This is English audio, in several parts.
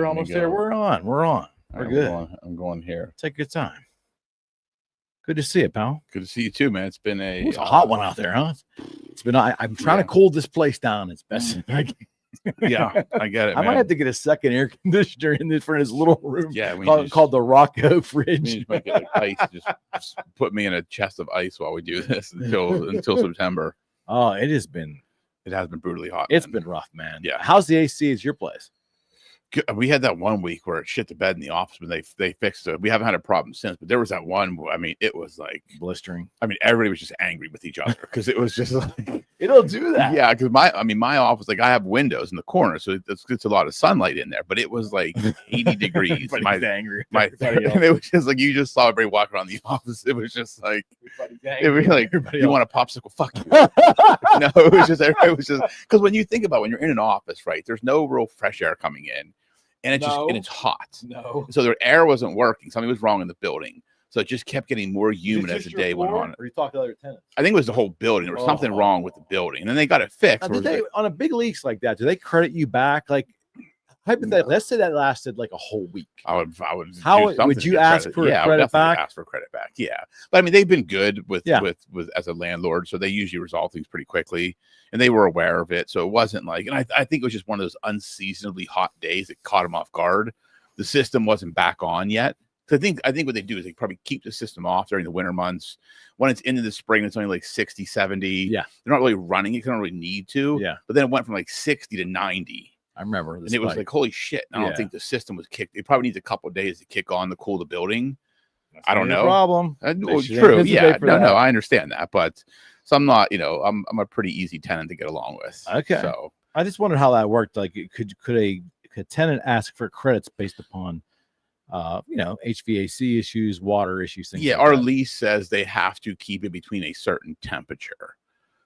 almost there. We're on. We're good. I'm going here. Take your time. Good to see you, pal. Good to see you too, man. It's been a hot one out there, huh? It's been. I'm trying to cool this place down as best as I can. Yeah, I get it. I might have to get a second air conditioner in this for his little room. Yeah, called the Rocco fridge. Might get ice. Just put me in a chest of ice while we do this until September. Oh, it has been brutally hot. It's been rough, man. Yeah. How's the AC at your place? We had that one week where it shit the bed in the office, but they fixed it. We haven't had a problem since, but there was that one. I mean, it was like blistering. I mean, everybody was just angry with each other because it was just like it'll do that. Yeah, because my office, like I have windows in the corner, so it's a lot of sunlight in there. But it was like 80 degrees. Angry. And it was just like you just saw everybody walking around the office. It was just like it was like you want a popsicle? Fuck you. No, it was just because when you think about when you're in an office, right? There's no real fresh air coming in. And it's hot. No. So their air wasn't working. Something was wrong in the building. So it just kept getting more humid as the day went on. Or you talked to other tenants? I think it was the whole building. There was something wrong with the building. And then they got it fixed. On a big leaks like that, do they credit you back? Like, hypothetically, let's say that lasted like a whole week. I would. How would you ask for a credit back? Ask for credit back. Yeah, but I mean, they've been good with as a landlord, so they usually resolve things pretty quickly, and they were aware of it. So it wasn't like, and I think it was just one of those unseasonably hot days that caught them off guard. The system wasn't back on yet. So I think what they do is they probably keep the system off during the winter months. When it's into the spring, it's only like 60, 70. Yeah, they're not really running it. They don't really need to. Yeah, but then it went from like 60 to 90. I remember, and it was like, holy shit! I don't think the system was kicked. It probably needs a couple of days to kick on to cool the building. I don't know. Problem. True. Yeah. No. I understand that, but so I'm not. I'm a pretty easy tenant to get along with. Okay. So I just wondered how that worked. Like, could a tenant ask for credits based upon, HVAC issues, water issues, things? Yeah. Like our that? lease says they have to keep it between a certain temperature.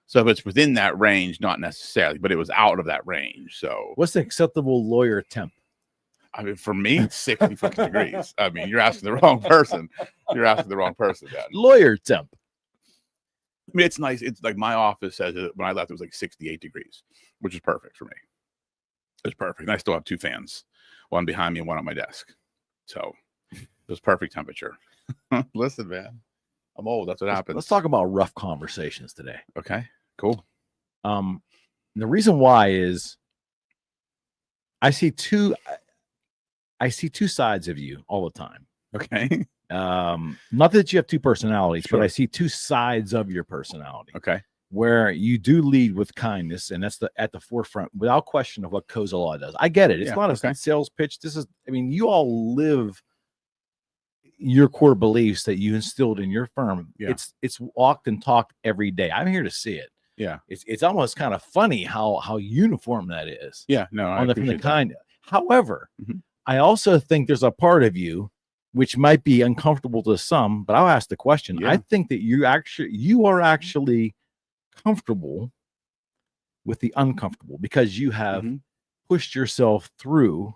So if it's within that range, not necessarily, but it was out of that range. So what's the acceptable lawyer temp? I mean, for me, it's 60 fucking degrees. I mean, you're asking the wrong person. Man. Lawyer temp. I mean, it's nice. It's like my office says when I left, it was like 68 degrees, which is perfect for me. It's perfect. And I still have two fans, one behind me and one on my desk. So it was perfect temperature. Listen, man. I'm old. That's what happens. Let's talk about rough conversations today. Okay, cool. The reason why is I see two sides of you all the time. Okay. Not that you have two personalities, Sure. but I see two sides of your personality. Okay. Where you do lead with kindness, and that's at the forefront without question of what Cozza Law does. I get it. It's not a sales pitch. You all live your core beliefs that you instilled in your firm. Yeah. It's walked and talked every day. I'm here to see it. Yeah. It's almost kind of funny how uniform that is. Yeah. No, I appreciate that. However, I also think there's a part of you which might be uncomfortable to some, but I'll ask the question. Yeah. I think that you are actually comfortable with the uncomfortable because you have pushed yourself through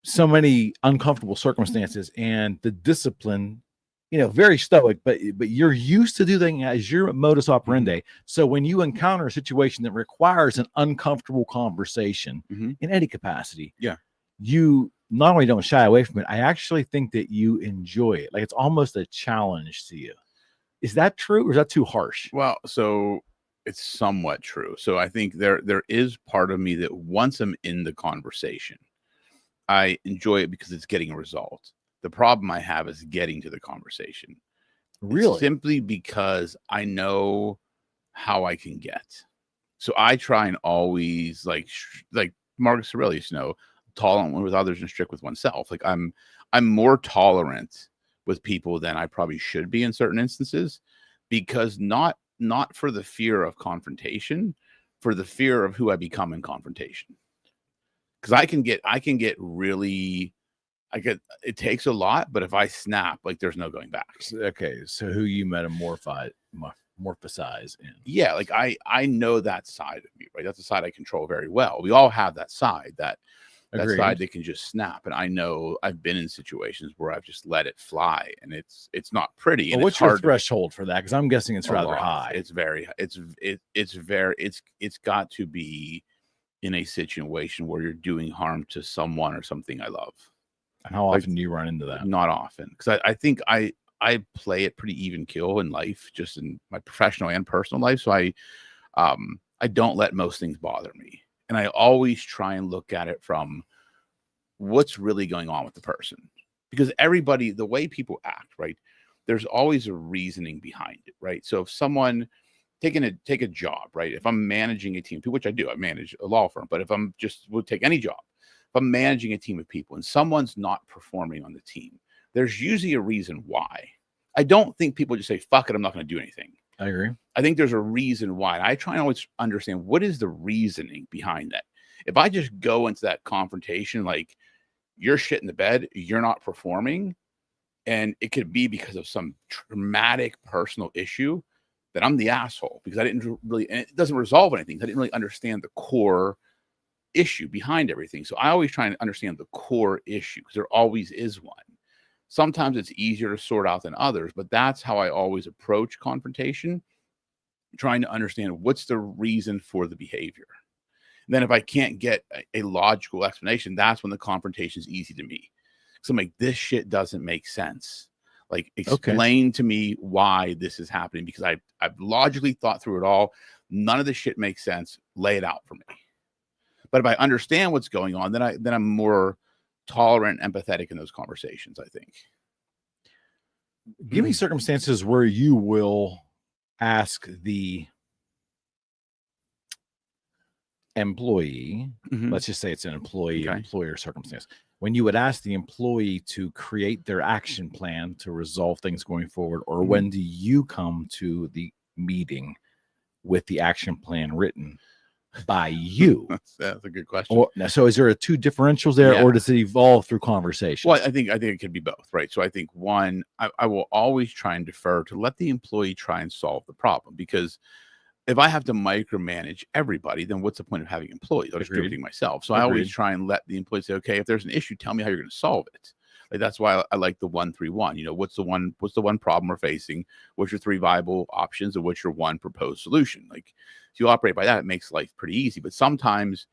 so many uncomfortable circumstances, and the discipline, very stoic, but you're used to doing as your modus operandi. So when you encounter a situation that requires an uncomfortable conversation in any capacity, you not only don't shy away from it, I actually think that you enjoy it. Like it's almost a challenge to you. Is that true, or is that too harsh? Well, so it's somewhat true. So I think there is part of me that once I'm in the conversation, I enjoy it because it's getting a result. The problem I have is getting to the conversation. Really? It's simply because I know how I can get. So I try and always like Marcus Aurelius, tolerant with others and strict with oneself. Like I'm more tolerant with people than I probably should be in certain instances, because not for the fear of confrontation, for the fear of who I become in confrontation. Because I can get really, it takes a lot, but if I snap, like there's no going back. Okay, so who you metamorphosize in? Yeah, like I know that side of me, right? That's the side I control very well. We all have that side, that side that can just snap. And I know I've been in situations where I've just let it fly, and it's not pretty. And what's your threshold for that? Because I'm guessing it's rather high. It's got to be in a situation where you're doing harm to someone or something I love. And how often do you run into that? Not often, because I think I play it pretty even kill in life, just in my professional and personal life. So I don't let most things bother me, and I always try and look at it from what's really going on with the person, because everybody, the way people act, right? There's always a reasoning behind it, right? So if someone take a job, right? If I'm managing a team, which I do, I manage a law firm, but if we'll take any job, if I'm managing a team of people and someone's not performing on the team, there's usually a reason why. I don't think people just say, fuck it, I'm not going to do anything. I agree. I think there's a reason why. And I try and always understand what is the reasoning behind that. If I just go into that confrontation, like, you're shit in the bed, you're not performing, and it could be because of some traumatic personal issue, that I'm the asshole, because I didn't really, and it doesn't resolve anything. I didn't really understand the core issue behind everything. So I always try and understand the core issue, because there always is one. Sometimes it's easier to sort out than others, but that's how I always approach confrontation, trying to understand what's the reason for the behavior. And then if I can't get a logical explanation, that's when the confrontation is easy to me. So I'm like, this shit doesn't make sense. Like, explain to me why this is happening, because I've logically thought through it all. None of this shit makes sense. Lay it out for me. But if I understand what's going on, then I'm more tolerant, empathetic in those conversations, I think. Give me circumstances where you will ask the employee, let's just say it's an employer circumstance, when you would ask the employee to create their action plan to resolve things going forward, or when do you come to the meeting with the action plan written by you? That's a good question. So is there two differentials there, or does it evolve through conversation? Well, I think it could be both, right? So I think one, I will always try and defer to let the employee try and solve the problem, because if I have to micromanage everybody, then what's the point of having employees? I'll just do everything myself. So I always try and let the employee say, okay, if there's an issue, tell me how you're going to solve it. Like, that's why I like the 1-3-1. You know, what's the one problem we're facing? What's your 3 viable options, and what's your 1 proposed solution? Like, if you operate by that, it makes life pretty easy. But sometimes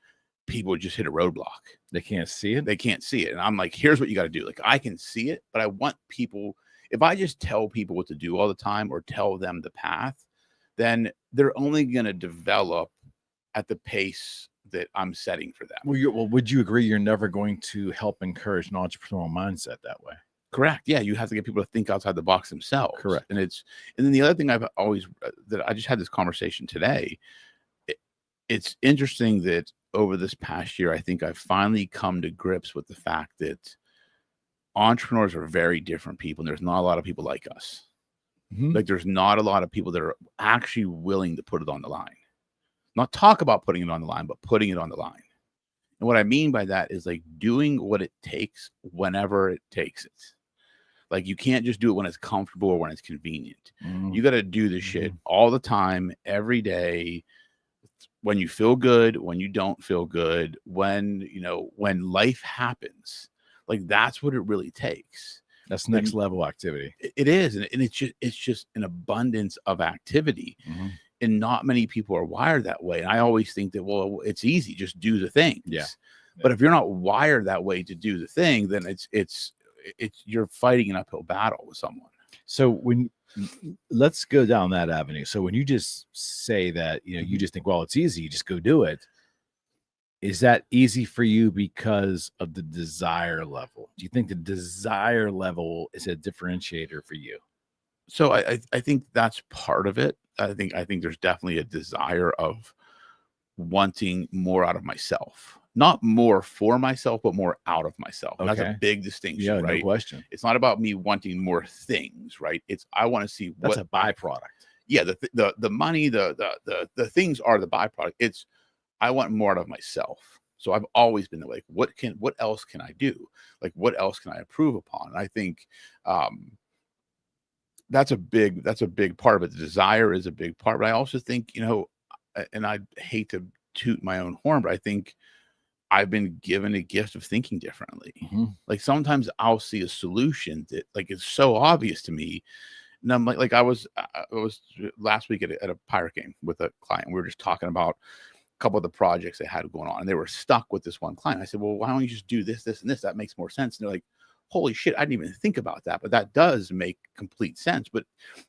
people just hit a roadblock. They can't see it. And I'm like, here's what you got to do. Like, I can see it, but I want people, if I just tell people what to do all the time, or tell them the path, then they're only going to develop at the pace that I'm setting for them. Well, would you agree you're never going to help encourage an entrepreneurial mindset that way? Correct. Yeah, you have to get people to think outside the box themselves. Correct. And then the other thing I've always, that I just had this conversation today, it's interesting that over this past year, I think I've finally come to grips with the fact that entrepreneurs are very different people, and there's not a lot of people like us. Like, there's not a lot of people that are actually willing to put it on the line. Not talk about putting it on the line, but putting it on the line. And what I mean by that is, like, doing what it takes whenever it takes it. Like, you can't just do it when it's comfortable or when it's convenient. You got to do this shit all the time, every day, when you feel good, when you don't feel good, when life happens. Like, that's what it really takes. That's next level activity. It is. And it's just an abundance of activity. And not many people are wired that way. And I always think that, well, it's easy, just do the things. Yeah. But if you're not wired that way to do the thing, then it's you're fighting an uphill battle with someone. So let's go down that avenue. So when you just say that, you just think, well, it's easy, you just go do it. Is that easy for you because of the desire level? Do you think the desire level is a differentiator for you? So I think that's part of it. I think there's definitely a desire of wanting more out of myself. Not more for myself, but more out of myself. And that's a big distinction, right? No question. It's not about me wanting more things, right? I want to see that's a byproduct. Yeah, the money, the things are the byproduct. I want more out of myself. So I've always been like, what else can I do? Like, what else can I improve upon? And I think that's a big part of it. The desire is a big part, but I also think, and I hate to toot my own horn, but I think I've been given a gift of thinking differently. Like, sometimes I'll see a solution that, like, is so obvious to me. And I'm like I was last week at a pirate game with a client. We were just talking about couple of the projects they had going on, and they were stuck with this one client. I said, well, why don't you just do this, this, and this? That makes more sense. And they're like, holy shit, I didn't even think about that, but that does make complete sense. But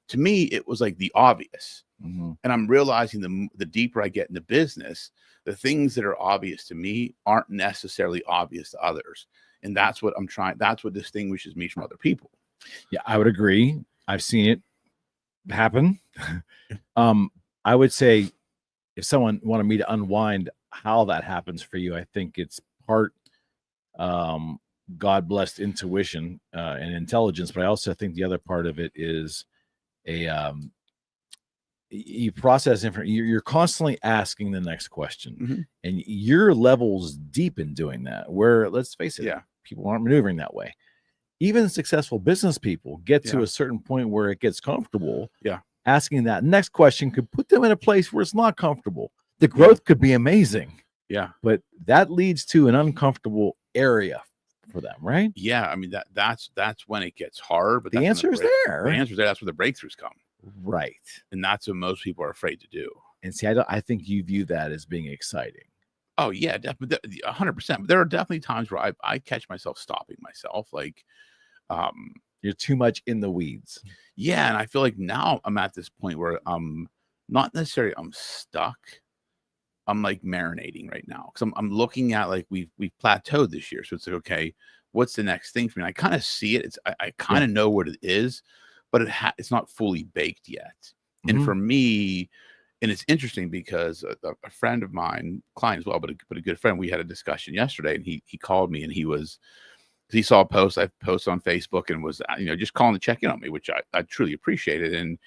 to me, it was like the obvious. Mm-hmm. And I'm realizing the deeper I get into business, the things that are obvious to me aren't necessarily obvious to others. And that's what that's what distinguishes me from other people. Yeah, I would agree. I've seen it happen. I would say if someone wanted me to unwind how that happens for you, I think it's part God-blessed intuition and intelligence, but I also think the other part of it is you process information. You're constantly asking the next question, and your level's deep in doing that. Where, let's face it, people aren't maneuvering that way. Even successful business people get to a certain point where it gets comfortable. Asking that next question could put them in a place where it's not comfortable. The growth could be amazing. But that leads to an uncomfortable area for them, right? I mean, that's when it gets hard. But the answer is there. The answer is there. That's where the breakthroughs come. Right. And that's what most people are afraid to do. And see, I think you view that as being exciting. Oh yeah, definitely, 100%. But there are definitely times where I catch myself stopping myself, like you're too much in the weeds. Yeah, and I feel like now I'm at this point where I'm not necessarily I'm stuck. I'm like marinating right now because I'm looking at like we've plateaued this year, so it's like, okay, what's the next thing for me? I kind of see it. I kind of know what it is, but it's not fully baked yet. And for me, and it's interesting because a friend of mine, client as well, but a good friend, we had a discussion yesterday, and he called me, and he saw a post I posted on Facebook and was just calling to check in on me, which I truly appreciated. And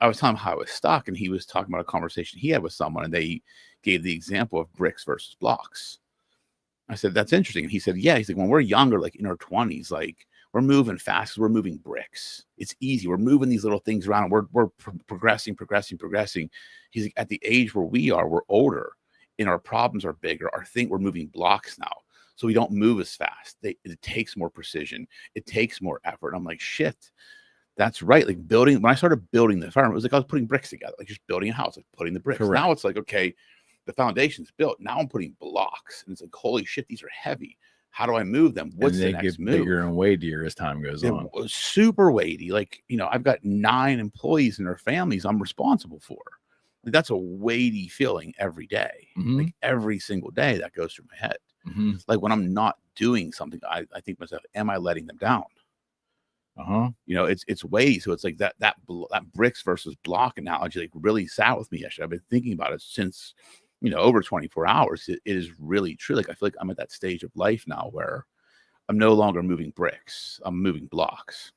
I was telling him how I was stuck, and he was talking about a conversation he had with someone, and they gave the example of bricks versus blocks. I said, that's interesting. And he said, yeah. He's like, when we're younger, like in our 20s, like we're moving fast because we're moving bricks. It's easy. We're moving these little things around. We're progressing. He's like, at the age where we are, we're older and our problems are bigger. We're moving blocks now. So we don't move as fast. It takes more precision. It takes more effort. And I'm like, shit, that's right. Like when I started building the farm, it was like I was putting bricks together, like just building a house, like putting the bricks. Correct. Now it's like, okay, the foundation's built. Now I'm putting blocks. And it's like, holy shit, these are heavy. How do I move them? What's the next move? Bigger and weightier as time goes on. Super weighty. Like, I've got 9 employees and their families I'm responsible for. Like, that's a weighty feeling every day. Like every single day that goes through my head. Like when I'm not doing something, I think to myself, am I letting them down? It's weighty. So it's like that bricks versus block analogy like really sat with me yesterday. I've been thinking about it since over 24 hours. It is really true. Like I feel like I'm at that stage of life now where I'm no longer moving bricks, I'm moving blocks,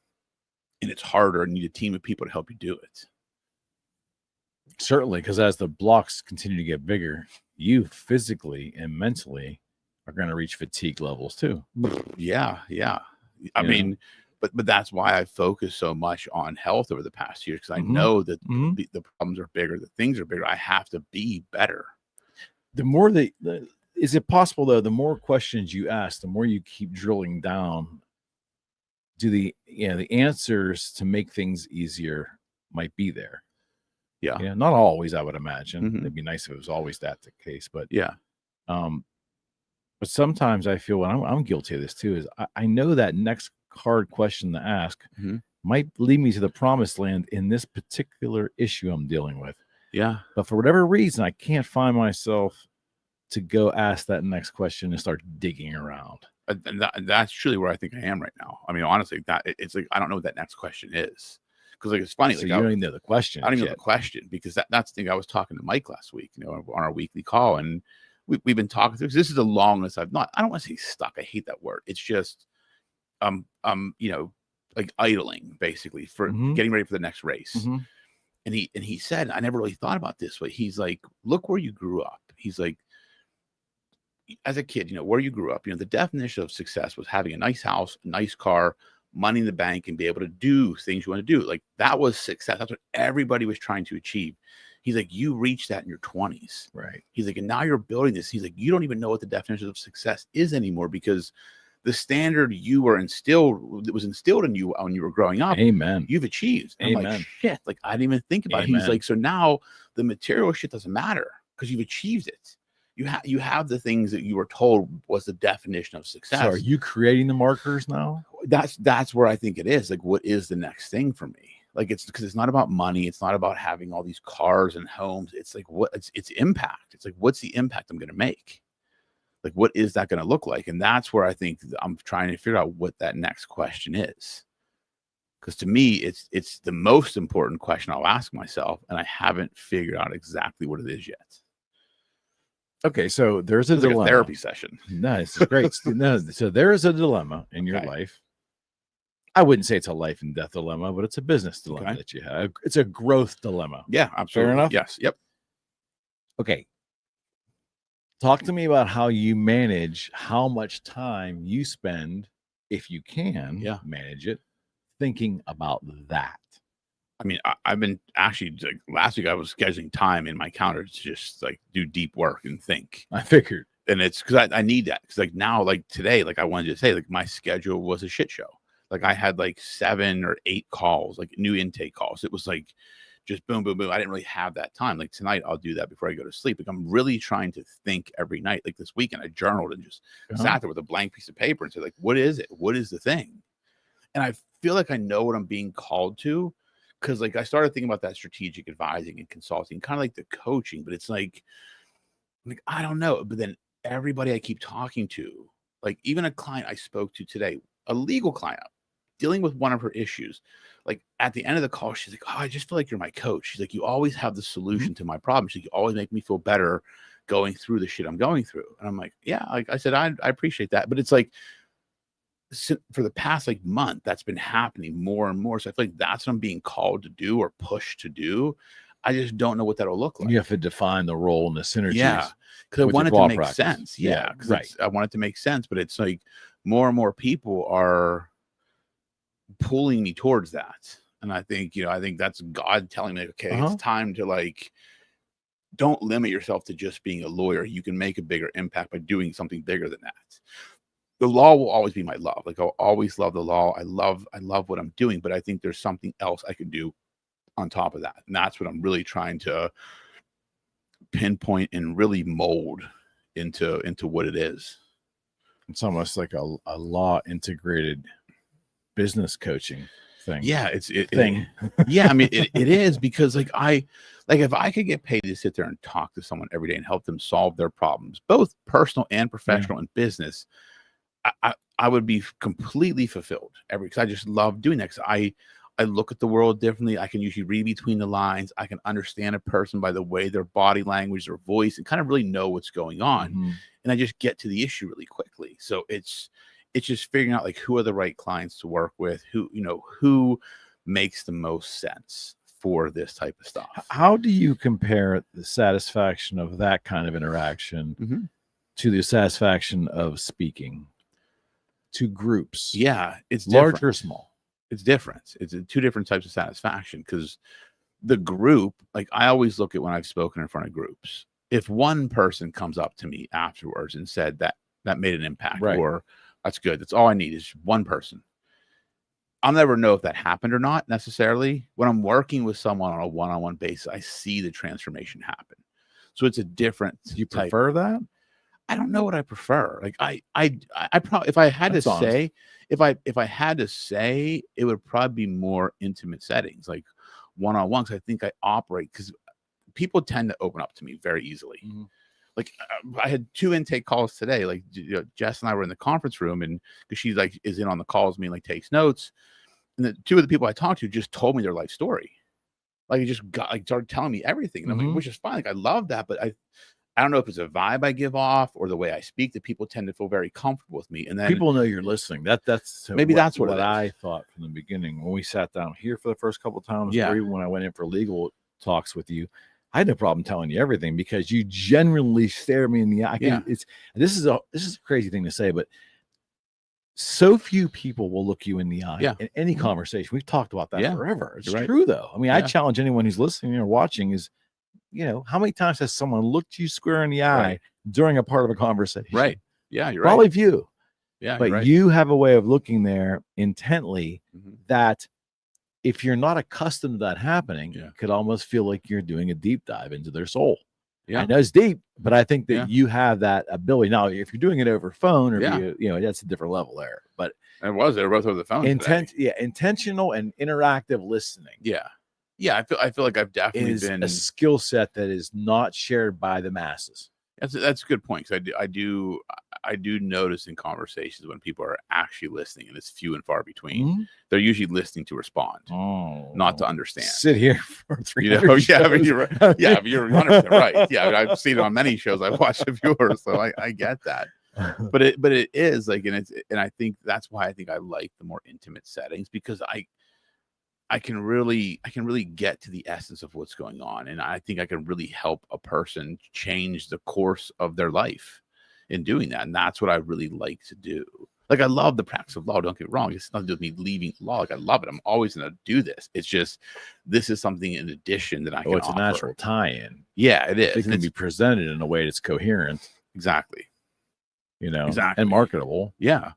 and it's harder, and you need a team of people to help you do it. Certainly, because as the blocks continue to get bigger, you physically and mentally are going to reach fatigue levels too. Yeah. I mean, but that's why I focus so much on health over the past year, because I know that the problems are bigger, the things are bigger. I have to be better. The more is it possible though, the more questions you ask, the more you keep drilling down, the answers to make things easier might be there. Yeah. Not always, I would imagine. It'd be nice if it was always the case, but but sometimes I feel, and I'm guilty of this too, is I know that next hard question to ask might lead me to the promised land in this particular issue I'm dealing with. But for whatever reason, I can't find myself to go ask that next question and start digging around. And that's truly where I think I am right now. I mean, honestly, it's like I don't know what that next question is, because like it's funny. So like, you don't even know the question. I don't even know the question, because that's the thing. I was talking to Mike last week, on our weekly call, and we've been talking through. This is the longest I don't want to say stuck. I hate that word. It's just like idling basically for getting ready for the next race. And he said, I never really thought about this, but he's like, look where you grew up. He's like, as a kid, where you grew up, the definition of success was having a nice house, a nice car, money in the bank, and be able to do things you want to do. Like that was success. That's what everybody was trying to achieve. He's like, you reached that in your 20s. Right. He's like, and now you're building this. He's like, you don't even know what the definition of success is anymore, because the standard that was instilled in you when you were growing up, you've achieved. And I'm like, shit, like I didn't even think about it. He's like, so now the material shit doesn't matter. because you've achieved it. You have the things that you were told was the definition of success. So are you creating the markers now? That's where I think it is. Like, what is the next thing for me? Like, it's because it's not about money. It's not about having all these cars and homes. It's like, it's impact. It's like, what's the impact I'm going to make? Like, what is that going to look like? And that's where I think I'm trying to figure out what that next question is. Because to me, it's the most important question I'll ask myself, and I haven't figured out exactly what it is yet. Okay, so there's a dilemma. Like a therapy session. No, this is great. No, so there is a dilemma in your life. I wouldn't say it's a life and death dilemma, but it's a business dilemma that you have. It's a growth dilemma. Yeah, absolutely. Fair enough? Yes. Yep. Okay. Talk to me about how you manage how much time you spend, if you can manage it, thinking about that. I mean, I've been actually, like, last week I was scheduling time in my calendar to just like do deep work and think. I figured. And it's because I need that. Because like now, like today, like I wanted to say, like my schedule was a shit show. Like I had like 7 or 8 calls, like new intake calls. It was like just boom, boom, boom. I didn't really have that time. Like tonight, I'll do that before I go to sleep. Like I'm really trying to think every night. Like this weekend, I journaled and just sat there with a blank piece of paper and said, like, what is it? What is the thing? And I feel like I know what I'm being called to. Because like I started thinking about that strategic advising and consulting, kind of like the coaching, but it's like I don't know. But then everybody I keep talking to, like even a client I spoke to today, a legal client dealing with one of her issues, like at the end of the call, she's like, "Oh, I just feel like you're my coach." She's like, "You always have the solution to my problem." She's like, "You always make me feel better going through the shit I'm going through." And I'm like, "Yeah," like I said, I appreciate that, but it's like, for the past like month, that's been happening more and more. So I feel like that's what I'm being called to do or pushed to do. I just don't know what that'll look like. You have to define the role and the synergies. Yeah, because I want it to make sense. Yeah, right. I want it to make sense, but it's like more and more people are pulling me towards that, and I think that's God telling me, okay, it's time to like, don't limit yourself to just being a lawyer. You can make a bigger impact by doing something bigger than that. The law will always be my love. Like I'll always love the law. I love what I'm doing, but I think there's something else I can do on top of that. And that's what I'm really trying to pinpoint and really mold into what it is. It's almost like a law integrated business coaching thing. Yeah, yeah, I mean it is, because like if I could get paid to sit there and talk to someone every day and help them solve their problems, both personal and professional and business, I would be completely fulfilled because I just love doing that. I look at the world differently. I can usually read between the lines. I can understand a person by the way their body language, their voice, and kind of really know what's going on. And I just get to the issue really quickly. So it's just figuring out like who are the right clients to work with, who makes the most sense for this type of stuff. How do you compare the satisfaction of that kind of interaction to the satisfaction of speaking to groups? Yeah, it's large different. or small. It's different. It's 2 different types of satisfaction, because the group, like I always look at when I've spoken in front of groups, if one person comes up to me afterwards and said that made an impact, or that's good, that's all I need is one person. I'll never know if that happened or not necessarily. When I'm working with someone on a one-on-one basis, I see the transformation happen. So it's a different. Do you prefer that? I don't know what I prefer. Like I probably, if I had to say, if I had to say, it would probably be more intimate settings, like one-on-one. Because I think I operate, because people tend to open up to me very easily. Like I had 2 intake calls today. Like Jess and I were in the conference room, and because she like is in on the calls, me and like takes notes. And the 2 of the people I talked to just told me their life story. Like it just started telling me everything, and I'm like, which is fine. Like I love that, but I don't know if it's a vibe I give off or the way I speak that people tend to feel very comfortable with me. And then people know you're listening. That's maybe that's what I thought from the beginning when we sat down here for the first couple of times, or even when I went in for legal talks with you. I had no problem telling you everything because you genuinely stare me in the eye. This is a crazy thing to say, but so few people will look you in the eye in any conversation. We've talked about that forever. It's true though. I mean, I challenge anyone who's listening or watching is, how many times has someone looked you square in the eye during a part of a conversation? Right. Yeah, you're Probably right. few. Yeah, but you have a way of looking there intently that if you're not accustomed to that happening, it could almost feel like you're doing a deep dive into their soul. Yeah. I know it's deep, but I think that Yeah. you have that ability. Now, if you're doing it over phone or Yeah. that's a different level there. But they were both over the phone. Intentional and interactive listening. Yeah. Yeah. I feel like I've definitely Is been a skill set that is not shared by the masses. That's a good point, because I do notice in conversations when people are actually listening, and it's few and far between. Mm-hmm. They're usually listening to respond, not to understand. Sit here for 300 yeah, shows. you're right. Yeah, you're 100% right. Yeah, I've seen it on many shows. I've watched of yours, so I get that. But it is like, and I think that's why I think I like the more intimate settings, because I can really get to the essence of what's going on. And I think I can really help a person change the course of their life in doing that. And that's what I really like to do. Like, I love the practice of law. Don't get me wrong. It's nothing to do with me leaving law. Like, I love it. I'm always going to do this. It's just, this is something in addition that I can it's offer. a natural tie-in. Yeah, it is. It can be presented in a way that's coherent. Exactly. Exactly. And marketable. Yeah.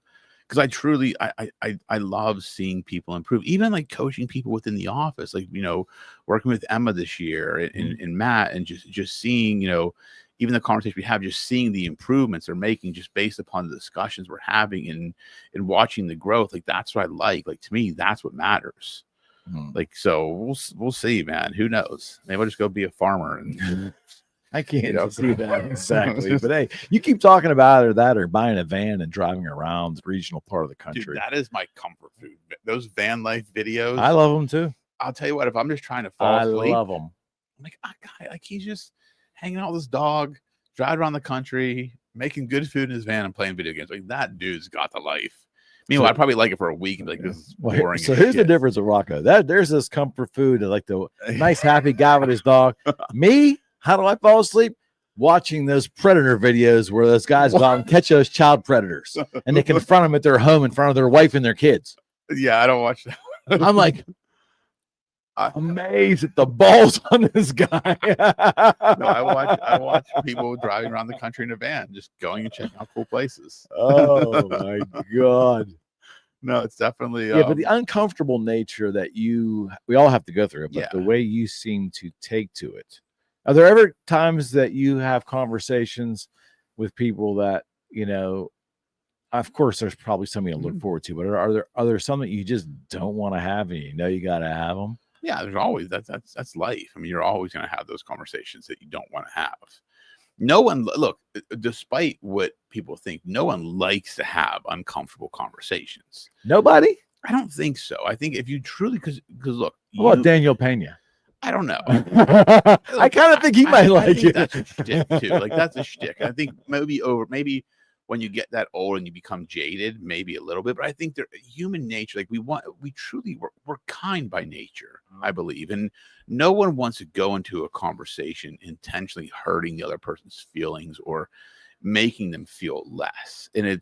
Because I truly, I love seeing people improve, even like coaching people within the office, like, working with Emma this year and Matt, and just seeing, even the conversation we have, just seeing the improvements they're making just based upon the discussions we're having and watching the growth. Like, that's what I like. Like, to me, that's what matters. Like, so we'll see, man. Who knows? Maybe I'll just go be a farmer and I can't see that exactly. But hey, you keep talking about that or buying a van and driving around the regional part of the country. Dude, that is my comfort food. Those van life videos. I love them too. I'll tell you what, if I'm just trying to fall asleep, I love them. I'm like, guy, like, he's just hanging out with his dog, driving around the country, making good food in his van and playing video games. Like, that dude's got the life. Meanwhile, I'd probably like it for a week and be like, this is boring. So here's the difference with Rocco. There's this comfort food, like the nice, happy guy with his dog. Me, how do I fall asleep? Watching those predator videos where those guys go out and catch those child predators and they confront them at their home in front of their wife and their kids. Yeah, I don't watch that. I'm like, amazed at the balls on this guy. No, I watch people driving around the country in a van, just going and checking out cool places. Oh my God. No, it's definitely but the uncomfortable nature that we all have to go through it, but the way you seem to take to it. Are there ever times that you have conversations with people that, of course, there's probably something to look forward to, but are there some that you just don't want to have and you got to have them? Yeah, there's always that's life. I mean, you're always going to have those conversations that you don't want to have. No one, look, despite what people think, no one likes to have uncomfortable conversations. Nobody? I don't think so. I think if you truly, because look, what about Daniel Pena? I don't know. I kind of think he might like it. That's a shtick too. Like, that's a shtick. I think maybe when you get that old and you become jaded, maybe a little bit. But I think human nature, like we're kind by nature, I believe. And no one wants to go into a conversation intentionally hurting the other person's feelings or making them feel less. And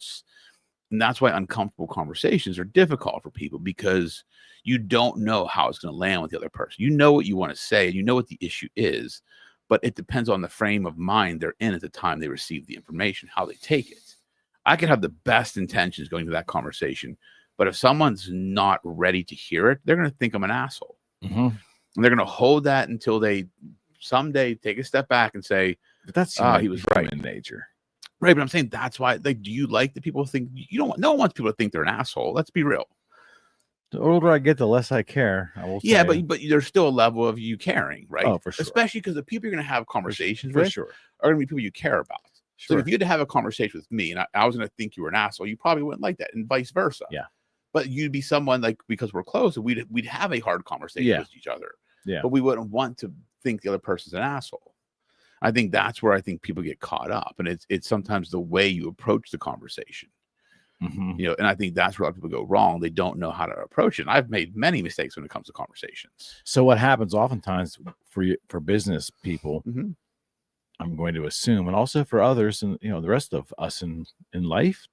that's why uncomfortable conversations are difficult for people, because you don't know how it's going to land with the other person. You know what you want to say and you know what the issue is, but it depends on the frame of mind they're in at the time they receive the information, how they take it. I could have the best intentions going to that conversation, but if someone's not ready to hear it, they're going to think I'm an asshole. Mm-hmm. And they're going to hold that until they someday take a step back and say, but that's he was right in nature. Right, but I'm saying that's why. Like, do you like that people think no one wants people to think they're an asshole? Let's be real. The older I get, the less I care. I will say. Yeah, but there's still a level of you caring, right? Oh, for sure. Especially because the people you're going to have conversations with are going to be people you care about. Sure. So if you had to have a conversation with me and I was going to think you were an asshole, you probably wouldn't like that, and vice versa. Yeah. But you'd be someone, like, because we're close, and we'd have a hard conversation with each other. Yeah. But we wouldn't want to think the other person's an asshole. I think that's where I think people get caught up, and it's sometimes the way you approach the conversation. Mm-hmm. And I think that's where a lot of people go wrong. They don't know how to approach it. And I've made many mistakes when it comes to conversations. So what happens oftentimes for business people, mm-hmm. I'm going to assume, and also for others, and the rest of us in life,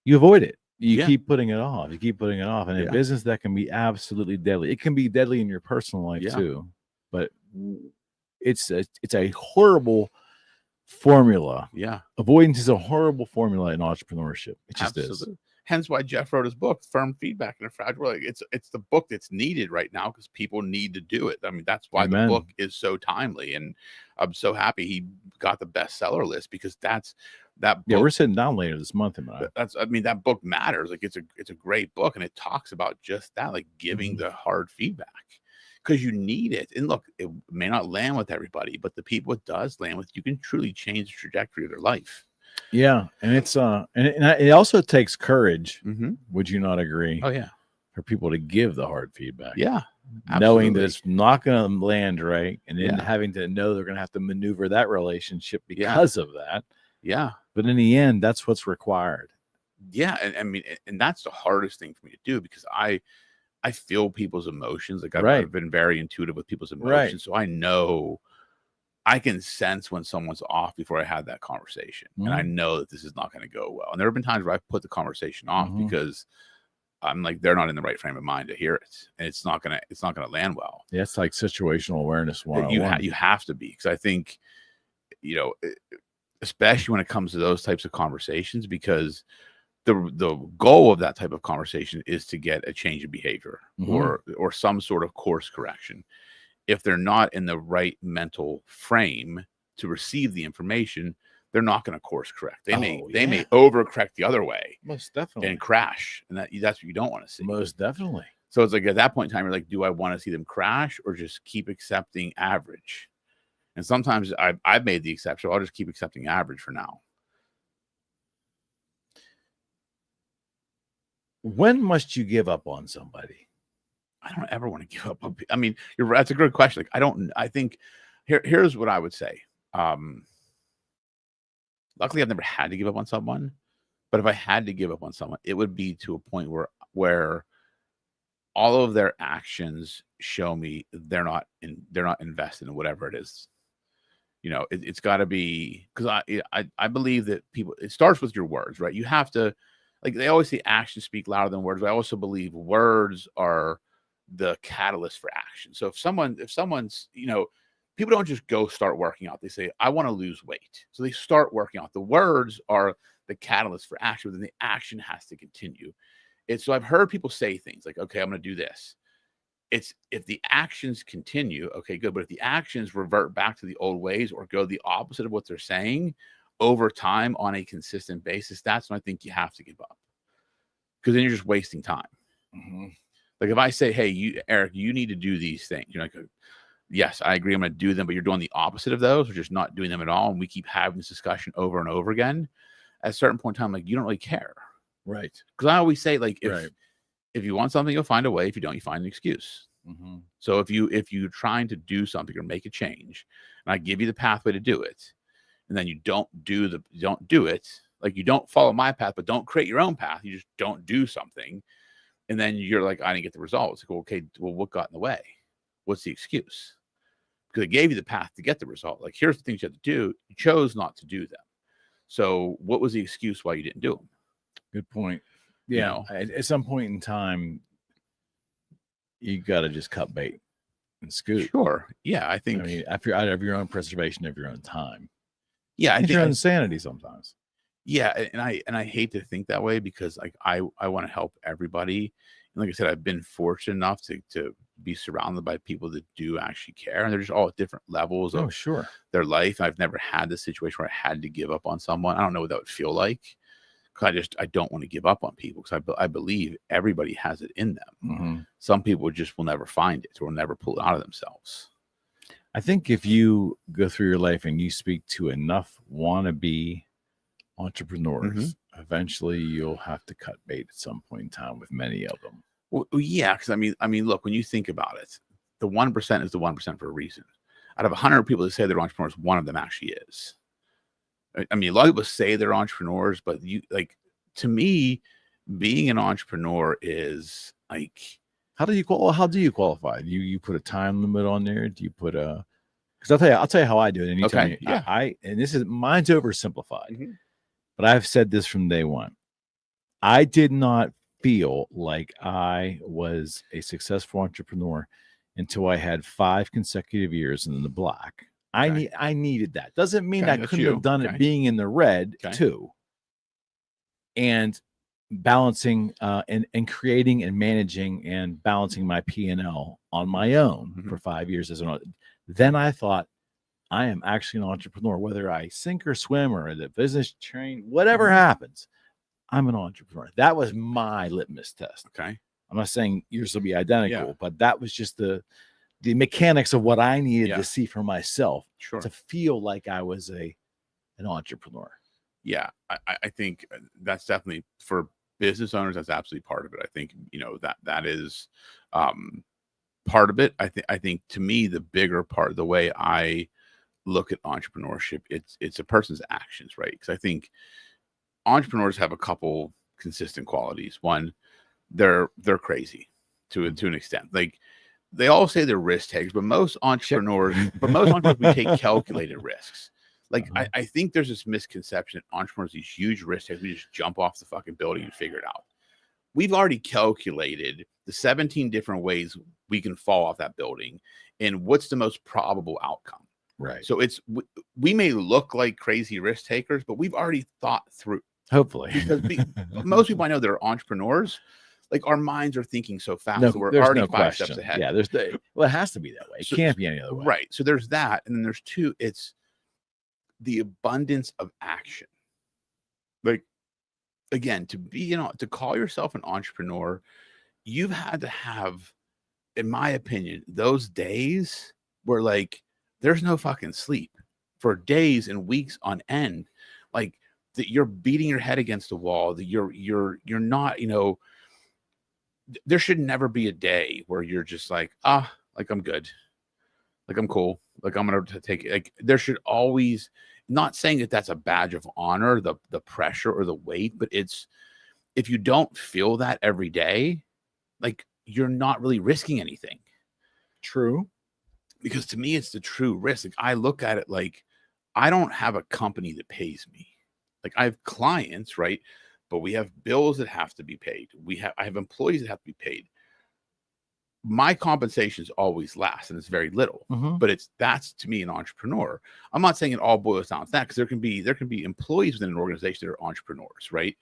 you avoid it. You keep putting it off. And in business, that can be absolutely deadly. It can be deadly in your personal life too. But it's a horrible formula. Yeah. Avoidance is a horrible formula in entrepreneurship. It just is. Hence why Jeff wrote his book, Firm Feedback in a Fragile World. It's the book that's needed right now because people need to do it. I mean, that's why the book is so timely. And I'm so happy he got the bestseller list because that book. Yeah, we're sitting down later this month. That book matters. Like it's a great book, and it talks about just that, like giving the hard feedback because you need it. And look, it may not land with everybody, but the people it does land with, you can truly change the trajectory of their life. Yeah, and it's it also takes courage. Mm-hmm. Would you not agree? Oh yeah, for people to give the hard feedback. Yeah, absolutely. Knowing that it's not going to land right, and then having to know they're going to have to maneuver that relationship because of that. Yeah, but in the end, that's what's required. Yeah, and I mean, and that's the hardest thing for me to do because I feel people's emotions. Like I've been very intuitive with people's emotions, so I know. I can sense when someone's off before I had that conversation. And I know that this is not going to go well. And there have been times where I've put the conversation off because I'm like, they're not in the right frame of mind to hear it. And it's not going to land well. Yeah, it's like situational awareness. You have to be, because I think, especially when it comes to those types of conversations, because the goal of that type of conversation is to get a change of behavior or some sort of course correction. If they're not in the right mental frame to receive the information, they're not going to course correct. They may overcorrect the other way, most definitely, and crash, and that's what you don't want to see. Most definitely. So it's like at that point in time, you're like, do I want to see them crash or just keep accepting average? And sometimes I've made the exception. I'll just keep accepting average for now. When must you give up on somebody? I don't ever want to give up on people. I mean, that's a good question. Like, I think here's what I would say. Luckily I've never had to give up on someone, but if I had to give up on someone, it would be to a point where all of their actions show me they're not invested in whatever it is. It's got to be, because I believe that it starts with your words, right? You have to, like they always say, actions speak louder than words. But I also believe words are the catalyst for action. So if someone's, people don't just go start working out. They say, I want to lose weight. So they start working out. The words are the catalyst for action, but then the action has to continue. So I've heard people say things like, okay, I'm going to do this. It's if the actions continue, okay, good. But if the actions revert back to the old ways or go the opposite of what they're saying over time on a consistent basis, that's when I think you have to give up. Because then you're just wasting time. Like if I say, hey, Eric, you need to do these things. You're like, yes, I agree. I'm going to do them, but you're doing the opposite of those, or just not doing them at all. And we keep having this discussion over and over again. At a certain point in time, like you don't really care. Right. Because I always say, like, if you want something, you'll find a way. If you don't, you find an excuse. So if you're trying to do something or make a change, and I give you the pathway to do it, and then you don't do it, like you don't follow my path, but don't create your own path. You just don't do something. And then you're like, I didn't get the results. Like, okay, well, what got in the way? What's the excuse? Because I gave you the path to get the result. Like, here's the things you have to do. You chose not to do them. So what was the excuse why you didn't do them? Good point. Yeah. At some point in time, you got to just cut bait and scoot. Sure. Yeah. I think. I mean, out of your own preservation of your own time. Yeah. I think your own sanity sometimes. Yeah, and I hate to think that way because like I want to help everybody. And like I said, I've been fortunate enough to be surrounded by people that do actually care, and they're just all at different levels of their life. I've never had this situation where I had to give up on someone. I don't know what that would feel like because I don't want to give up on people because I believe everybody has it in them. Some people just will never find it or will never pull it out of themselves. I think if you go through your life and you speak to enough wannabe entrepreneurs, eventually you'll have to cut bait at some point in time with many of them. Well, yeah, because I mean, look, when you think about it, the 1% is the 1% for a reason. Out of 100 people that say they're entrepreneurs, one of them actually is. I mean, a lot of people say they're entrepreneurs, but to me, being an entrepreneur is like, how do you qualify? You put a time limit on there? Do you put a? Because I'll tell you how I do it. And you tell me, and mine's oversimplified. But I've said this from day one. I did not feel like I was a successful entrepreneur until I had 5 consecutive years in the black. I needed that. Doesn't mean I couldn't have done it being in the red too. And balancing and creating and managing and balancing my P&L on my own for 5 years then I thought, I am actually an entrepreneur, whether I sink or swim or the business train, whatever happens, I'm an entrepreneur. That was my litmus test. Okay. I'm not saying yours will be identical, but that was just the mechanics of what I needed to see for myself to feel like I was an entrepreneur. Yeah. I think that's definitely for business owners. That's absolutely part of it. I think, that is part of it. I think to me, the bigger part, the way I look at entrepreneurship, it's a person's actions, right? Because I think entrepreneurs have a couple consistent qualities. One, they're crazy to an extent. Like they all say they're risk takers, but most entrepreneurs, we take calculated risks. Like I think there's this misconception that entrepreneurs, these huge risk takers, we just jump off the fucking building and figure it out. We've already calculated the 17 different ways we can fall off that building and what's the most probable outcome. Right. So we may look like crazy risk takers, but we've already thought through. Hopefully, because most people I know that are entrepreneurs, like our minds are thinking so fast that we're already 5 steps ahead. Yeah, it has to be that way. It can't be any other way. Right. So there's that, and then there's two. It's the abundance of action. Like again, to call yourself an entrepreneur, you've had to have, in my opinion, those days where like there's no fucking sleep for days and weeks on end, like that you're beating your head against the wall, that you're not, there should never be a day where you're just like, like I'm good, like I'm cool, like I'm gonna take it. Like there should always, not saying that that's a badge of honor, the pressure or the weight, but it's, if you don't feel that every day, like you're not really risking anything. True. Because to me, it's the true risk. Like I look at it like I don't have a company that pays me. Like I have clients, right? But we have bills that have to be paid. I have employees that have to be paid. My compensation is always last, and it's very little. But that's to me an entrepreneur. I'm not saying it all boils down to that, because there can be employees within an organization that are entrepreneurs, right?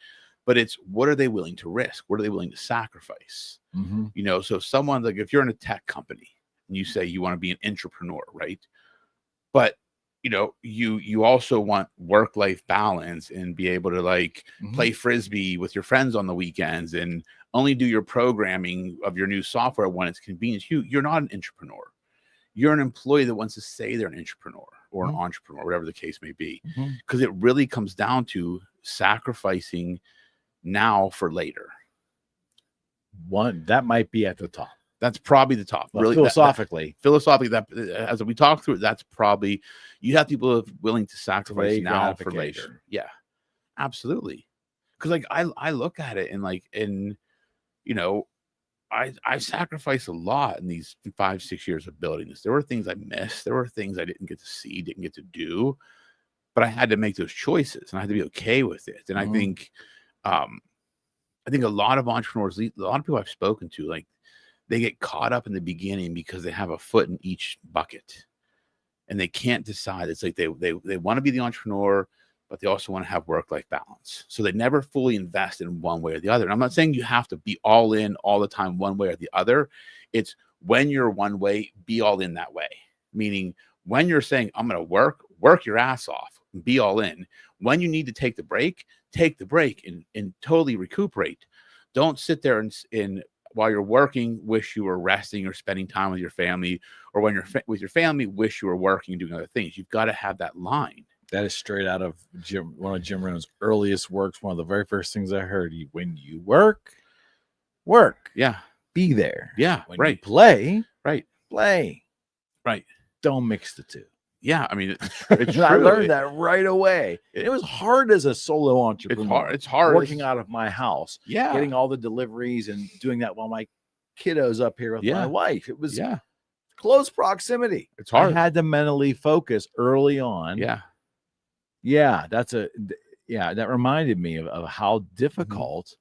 But it's, what are they willing to risk? What are they willing to sacrifice? So someone, like if you're in a tech company and you say you want to be an entrepreneur, right? But you also want work-life balance and be able to like play Frisbee with your friends on the weekends and only do your programming of your new software when it's convenient. You're not an entrepreneur. You're an employee that wants to say they're an entrepreneur or an entrepreneur, whatever the case may be. Because it really comes down to sacrificing now for later. One that might be at the top. That's probably the top. Well, really, philosophically, that as we talk through it, that's probably, you have people willing to sacrifice now for later. Yeah, absolutely. Because like I look at it and like, I sacrificed a lot in these 5-6 years of building this. There were things I missed. There were things I didn't get to see, didn't get to do, but I had to make those choices and I had to be okay with it. And I think a lot of entrepreneurs, a lot of people I've spoken to, like, they get caught up in the beginning because they have a foot in each bucket and they can't decide. It's like they want to be the entrepreneur, but they also want to have work-life balance. So they never fully invest in one way or the other. And I'm not saying you have to be all in all the time, one way or the other. It's when you're one way, be all in that way. Meaning when you're saying, I'm going to work your ass off, be all in. When you need to take the break and totally recuperate. Don't sit there and while you're working, wish you were resting or spending time with your family, or when you're with your family, wish you were working and doing other things. You've got to have that line. That is straight out of one of Jim Rohn's earliest works. One of the very first things I heard: when you work, yeah, be there. Yeah, when right. You play, right, play, right. Don't mix the two. Yeah, I mean, it's I learned that right away. It was hard as a solo entrepreneur. It's hard working out of my house. Yeah, getting all the deliveries and doing that while my kiddo's up here with my wife. It was close proximity. It's hard. I had to mentally focus early on. That reminded me of how difficult,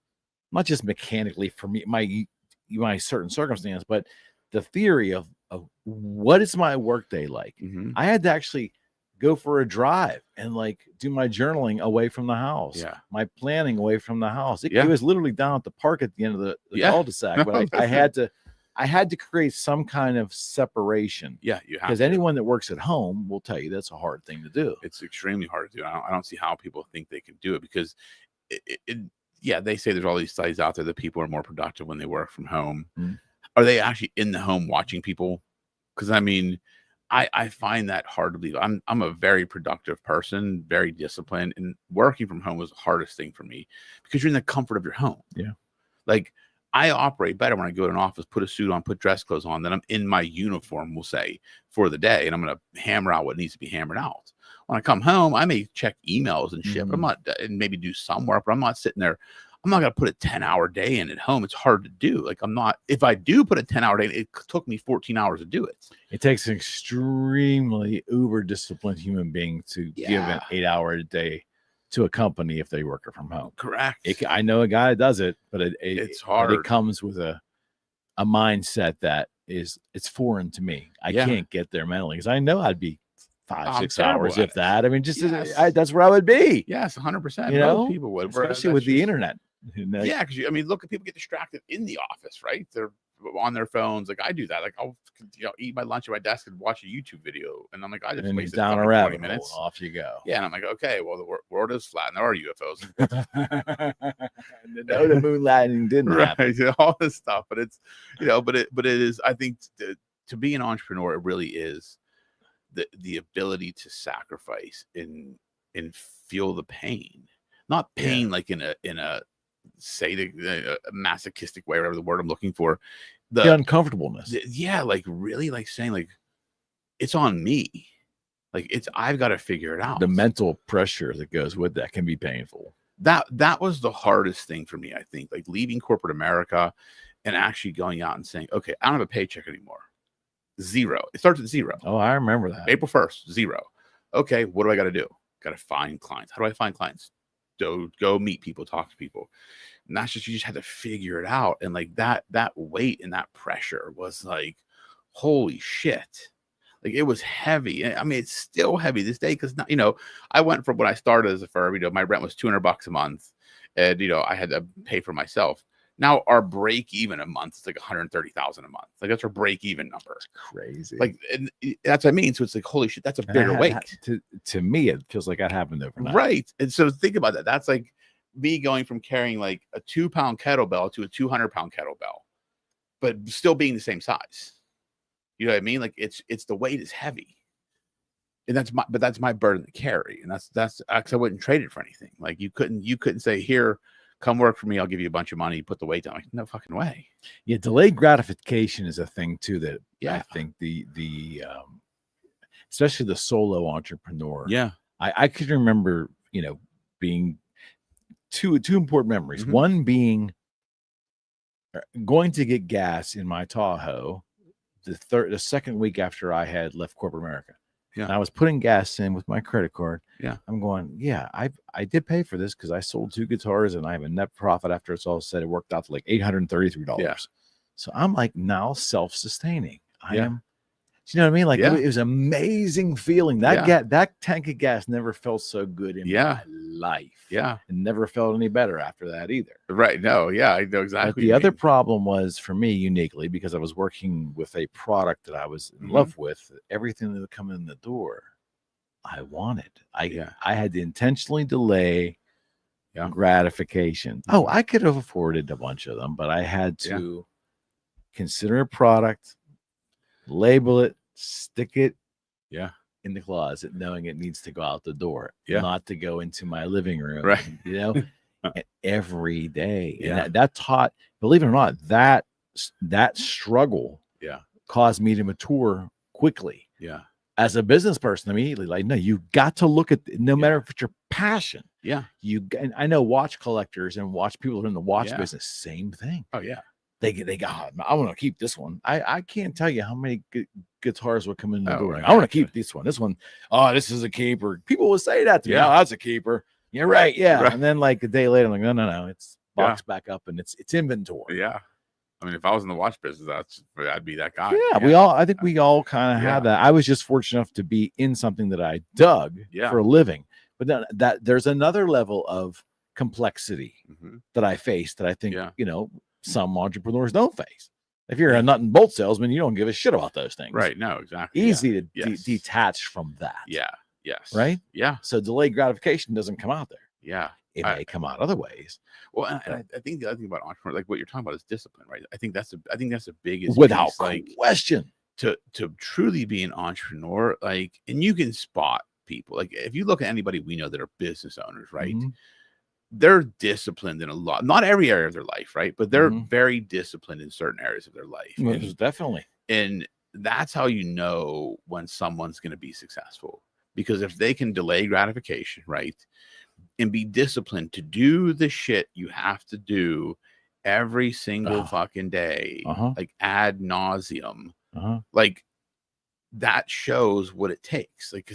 not just mechanically for me, my certain circumstance, but the theory of what is my workday like. I had to actually go for a drive and like do my journaling away from the house. Yeah. My planning away from the house. It Yeah. was literally down at the park at the end of the Yeah. cul-de-sac, but I had to create some kind of separation. Yeah, you have Because to. anyone that works at home will tell you that's a hard thing to do. It's extremely hard to do. I don't see how people think they can do it, because yeah, they say there's all these studies out there that people are more productive when they work from home. Are they actually in the home watching people? Because I mean, I find that hard to believe. I'm a very productive person, very disciplined, and working from home was the hardest thing for me, because you're in the comfort of your home. Yeah. Like, I operate better when I go to an office, put a suit on, put dress clothes on, then I'm in my uniform, we'll say, for the day, and I'm going to hammer out what needs to be hammered out. When I come home, I may check emails and shit, but I'm not, and maybe do some work, but I'm not sitting there. I'm not going to put a 10-hour day in at home. It's hard to do. Like, I'm not, if I do put a 10-hour day, it took me 14 hours to do it. It takes an extremely uber disciplined human being to give an 8-hour day to a company if they work from home. Correct. I know a guy that does it, but it's hard. It comes with a mindset that it's foreign to me. I can't get there mentally, because I know I'd be 5-6 hours, if that. I mean, just that's where I would be. Yes, 100%. You know, people would, especially with the internet. Yeah, because I mean, look at people get distracted in the office, right? They're on their phones. Like, I do that. Like, I'll eat my lunch at my desk and watch a YouTube video, and I'm like, I just wasted down a 20 rabbit minutes. Hole, off you go. Yeah, and I'm like, okay, well, the world is flat, and there are UFOs. No, the moon landing didn't happen. Right, all this stuff, but it's but it is. I think to be an entrepreneur, it really is the ability to sacrifice and feel the pain, not pain like in a masochistic way, whatever the word I'm looking for, the uncomfortableness. Like really, like saying like it's on me, like I've got to figure it out. The mental pressure that goes with that can be painful. That was the hardest thing for me, I think, like leaving corporate America and actually going out and saying, okay, I don't have a paycheck anymore. Zero. It starts at zero. Oh, I remember that. April 1st, zero. Okay, what do I got to do? Got to find clients. How do I find clients? Go meet people, talk to people. And that's just, you just had to figure it out. And like that weight and that pressure was like, holy shit. Like, it was heavy. I mean, it's still heavy this day, because I went from when I started as a firm, my rent was $200 a month, and I had to pay for myself. Now our break even a month is like $130,000 a month. Like, that's our break even number. It's crazy. Like, and that's what I mean. So it's like, holy shit, that's a bigger weight. To me, it feels like that happened overnight. Right. And so think about that. That's like me going from carrying like a 2-pound kettlebell to a 200-pound kettlebell, but still being the same size. You know what I mean? Like, it's the weight is heavy, and that's my burden to carry. And that's I wouldn't trade it for anything. Like, you couldn't say, here, come work for me, I'll give you a bunch of money, put the weight down. Like, no fucking way. Yeah, delayed gratification is a thing too that I think the especially the solo entrepreneur. Yeah, I could remember being two important memories. Mm-hmm. One being going to get gas in my Tahoe the second week after I had left corporate America. Yeah. And I was putting gas in with my credit card. Yeah. I'm going, I did pay for this because I sold 2 guitars and I have a net profit after it's all said. It worked out to like $833. Yeah. So I'm like now self-sustaining. I am. Do you know what I mean? Like, it was an amazing feeling. That tank of gas never felt so good in my life. Yeah. And never felt any better after that either. Right. No. Yeah. I know exactly. But the other problem was for me uniquely, because I was working with a product that I was in love with. Everything that would come in the door, I wanted. I had to intentionally delay gratification. Oh, I could have afforded a bunch of them, but I had to consider a product, label it, stick it in the closet, knowing it needs to go out the door, not to go into my living room, right? Every day. And that taught, believe it or not, that struggle caused me to mature quickly as a business person. Immediately, like, no, you got to look at, no matter if it's your passion, and I know watch collectors and watch people in the watch business, same thing. Oh yeah. They got, I want to keep this one. I can't tell you how many guitars would come in the door. Right. I want to keep this one. This one, oh, this is a keeper. People will say that to me. Oh, that's a keeper. You're right. Yeah. Right. And then like a day later, I'm like, no. It's boxed back up and it's inventory. Yeah. I mean, if I was in the watch business, I'd be that guy. Yeah, I think we all kind of had that. I was just fortunate enough to be in something that I dug for a living. But then there's another level of complexity that I face that I think, some entrepreneurs don't face. If you're a nut and bolt salesman, you don't give a shit about those things. Right. No, exactly. Easy to detach from that. Yeah. Yes. Right. Yeah. So delayed gratification doesn't come out there. Yeah. It may come out other ways. Well, and I think the other thing about entrepreneur, like what you're talking about, is discipline, right? I think that's the biggest, without piece, question. To truly be an entrepreneur, like, and you can spot people. Like, if you look at anybody we know that are business owners, right? They're disciplined in not every area of their life, right? But they're very disciplined in certain areas of their life. Definitely. And that's how you know when someone's going to be successful, because if they can delay gratification, right, and be disciplined to do the shit you have to do every single fucking day, like ad nauseum, like that shows what it takes. Like,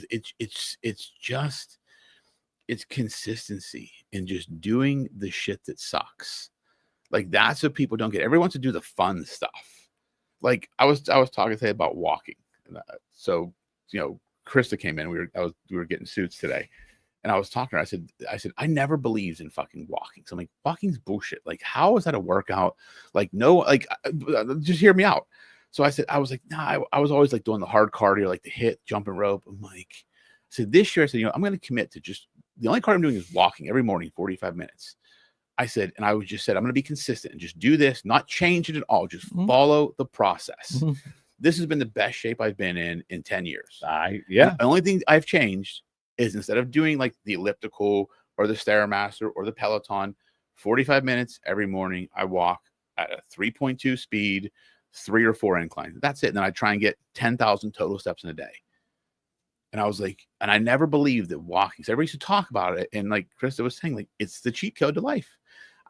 it's consistency in just doing the shit that sucks. Like, that's what people don't get. Everyone wants to do the fun stuff. Like, I was talking today about walking. So, Krista came in. We were getting suits today, and I was talking to her. I said, I never believed in fucking walking. So I'm like, walking's bullshit. Like, how is that a workout? Like, no, like, just hear me out. So I was like, nah, I was always like doing the hard cardio, like the HIIT, jumping rope. I'm like, I said, this year, I said, I'm going to commit to just, the only cardio I'm doing is walking every morning, 45 minutes. I said, and I just said, I'm going to be consistent and just do this, not change it at all. Just follow the process. This has been the best shape I've been in 10 years. The only thing I've changed is, instead of doing like the elliptical or the Stairmaster or the Peloton, 45 minutes every morning, I walk at a 3.2 speed, 3 or 4 inclines. That's it. And then I try and get 10,000 total steps in a day. And I was like, and I never believed that walking, so everybody used to talk about it. And like Krista was saying, like, it's the cheat code to life.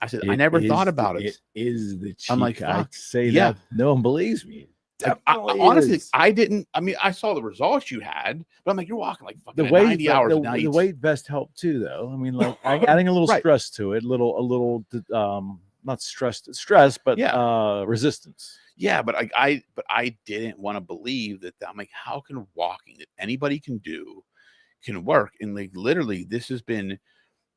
I said, I never thought about it. It is the cheat. I'm like, I say that no one believes me. Like, honestly, I didn't. I mean, I saw the results you had, but I'm like, you're walking like fucking 90 hours a night. The weight vest helped too, though. I mean, like adding a little stress to it, a little not stress, but resistance. Yeah, but I didn't want to believe that. I'm like, how can walking that anybody can do can work? And like, literally, this has been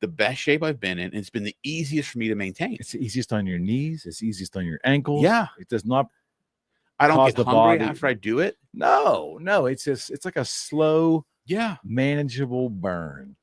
the best shape I've been in. And it's been the easiest for me to maintain. It's the easiest on your knees. It's easiest on your ankles. Yeah, it does not. I don't get hungry after I do it. No, it's like a slow, manageable burn.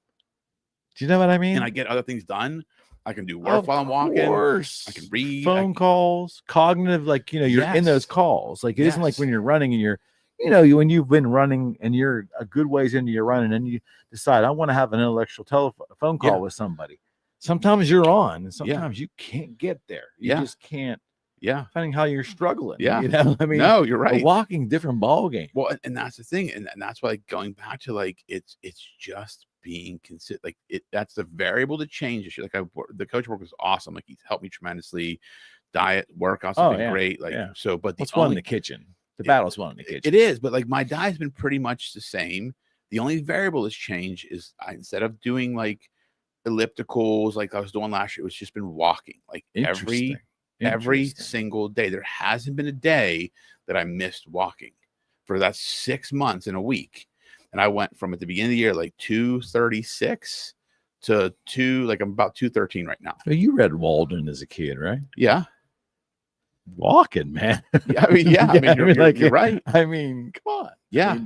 Do you know what I mean? And I get other things done. I can do work while I'm walking. I can read. Phone calls, cognitive, like, you're in those calls. Like, it isn't like when you're running and you're, when you've been running and you're a good ways into your running and you decide, I want to have an intellectual phone call with somebody. Sometimes you're on and sometimes you can't get there. You just can't. Yeah. Depending how you're struggling. Yeah. I mean, no, you're right. Walking, different ball game. Well, and that's the thing. And that's why, going back to like, it's just being consistent. Like, that's the variable to change. Like, the coach work was awesome. Like, he's helped me tremendously. Diet, workouts have been great. Like, so, but it's one in the kitchen. The battle's one in the kitchen. It is, but like, my diet's been pretty much the same. The only variable that's changed is instead of doing like ellipticals like I was doing last year, it's just been walking like every single day. There hasn't been a day that I missed walking for that 6 months in a week. And I went from, at the beginning of the year, like 236 to I'm about 213 right now. So you read Walden as a kid, right? Yeah. Walking, man. Yeah, I mean, you're right. I mean, come on. Yeah.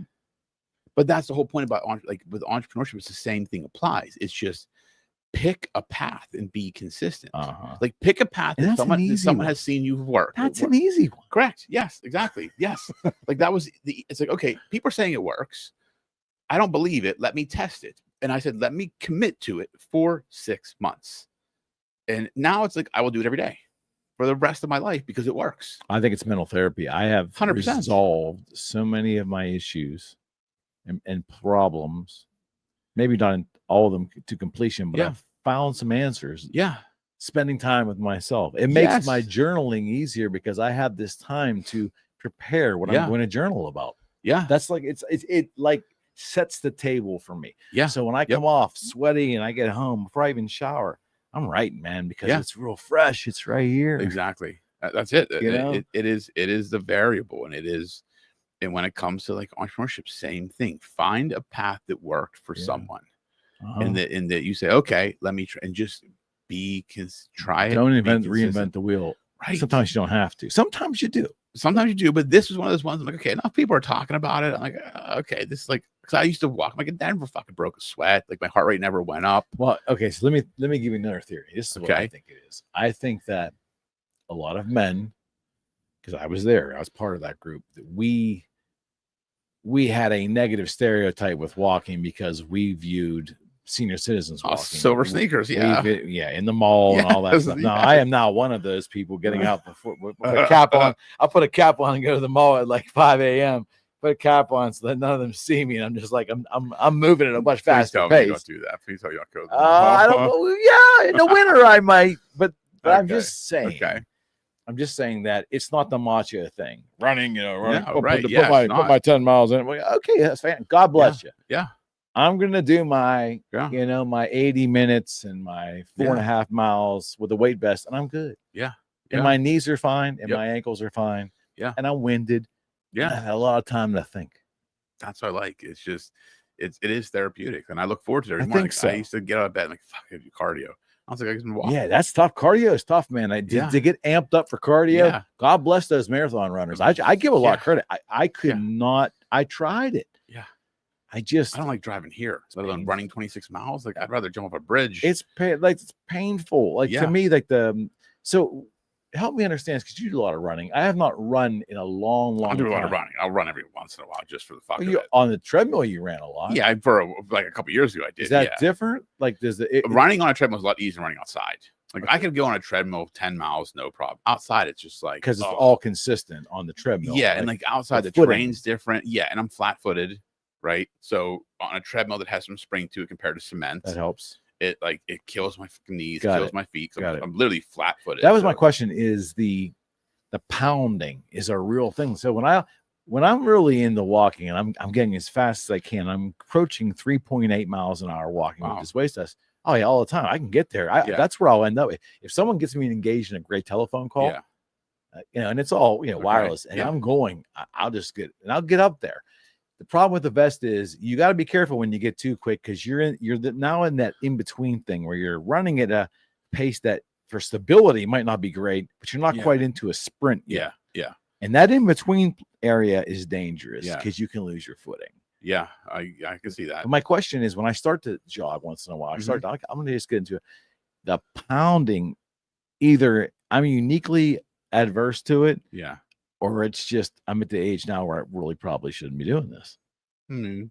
But that's the whole point about with entrepreneurship. It's the same thing applies. It's just pick a path and be consistent. Like, pick a path that someone has seen you work. That's an easy one. Correct. Yes, exactly. Yes. Like, that was it's like, okay, people are saying it works. I don't believe it. Let me test it. And I said, let me commit to it for 6 months. And now it's like, I will do it every day for the rest of my life because it works. I think it's mental therapy. I have 100% resolved so many of my issues and problems, maybe not all of them to completion, but I've found some answers. Yeah. Spending time with myself. It makes my journaling easier because I have this time to prepare what I'm going to journal about. Yeah. That's like, it like sets the table for me. Yeah. So when I come off sweaty and I get home before I even shower, I'm writing, man, because it's real fresh. It's right here. Exactly. That's it. You know? It is the variable, and when it comes to like entrepreneurship, same thing. Find a path that worked for someone, and that you say, okay, let me try, and just try it. Don't reinvent the wheel. Right. Sometimes you don't have to. Sometimes you do. But this is one of those ones I'm like, okay, enough people are talking about it. I'm like, okay, this is like, because I used to walk, I'm like, I never fucking broke a sweat. Like my heart rate never went up. Well, okay, so let me give you another theory. This is what I think it is. I think that a lot of men, because I was there, I was part of that group, that we had a negative stereotype with walking because we viewed senior citizens walking. Silver sneakers, in the mall and all that stuff. Now, I am not one of those people getting out with a cap on. I'll put a cap on and go to the mall at like 5 a.m. Put a cap on so that none of them see me, and I'm just like I'm moving at a much faster pace. Don't do that. Please tell me don't go to the mall. I don't know. Yeah, in the winter I might, but okay. I'm just saying. Okay. I'm just saying that it's not the macho thing. Running, running. No, right. Put my 10 miles in. Okay, that's fine. God bless you. Yeah. I'm gonna do my, my 80 minutes and my 4.5 miles with a weight vest, and I'm good. Yeah. And my knees are fine, and my ankles are fine. Yeah. And I'm winded. Yeah. I had a lot of time to think. That's what I like. It's just, it is therapeutic, and I look forward to it every morning. Think so. I used to get out of bed and like, fuck, I do cardio. I was like, I can walk. Yeah, that's tough. Cardio is tough, man. To get amped up for cardio. God bless those marathon runners. I give a lot of credit. I could not. I tried it. Yeah. I don't like driving here, let alone running 26 miles. Like I'd rather jump off a bridge. It's painful. Like to me, like so help me understand, because you do a lot of running. I have not run in a long I do a lot of time. running. I'll run every once in a while just for the fuck of it. On the treadmill, you ran a lot. Yeah, for a couple years ago, I did. Is that different? Like, running on a treadmill is a lot easier than running outside. Like I could go on a treadmill 10 miles, no problem. Outside, it's just like because it's all consistent on the treadmill. Yeah, and like outside, the terrain's different. Yeah, and I'm flat-footed, right? So on a treadmill that has some spring to it compared to cement, that helps. It kills my fucking knees, kills my feet. I'm literally flat-footed. That was my question: is the pounding is a real thing? So when I'm really into walking and I'm getting as fast as I can, I'm approaching 3.8 miles an hour walking with this waist test. Oh yeah, all the time. I can get there. That's where I'll end up. If someone gets me engaged in a great telephone call, and it's all wireless, and I'm going, I'll get up there. The problem with the vest is you got to be careful when you get too quick, because you're now in that in between thing where you're running at a pace that for stability might not be great, but you're not quite into a sprint yet. Yeah. And that in between area is dangerous because you can lose your footing. Yeah, I can see that. But my question is, when I start to jog once in a while, I'm going to just get into it. The pounding, either I'm uniquely adverse to it, or it's just I'm at the age now where I really probably shouldn't be doing this.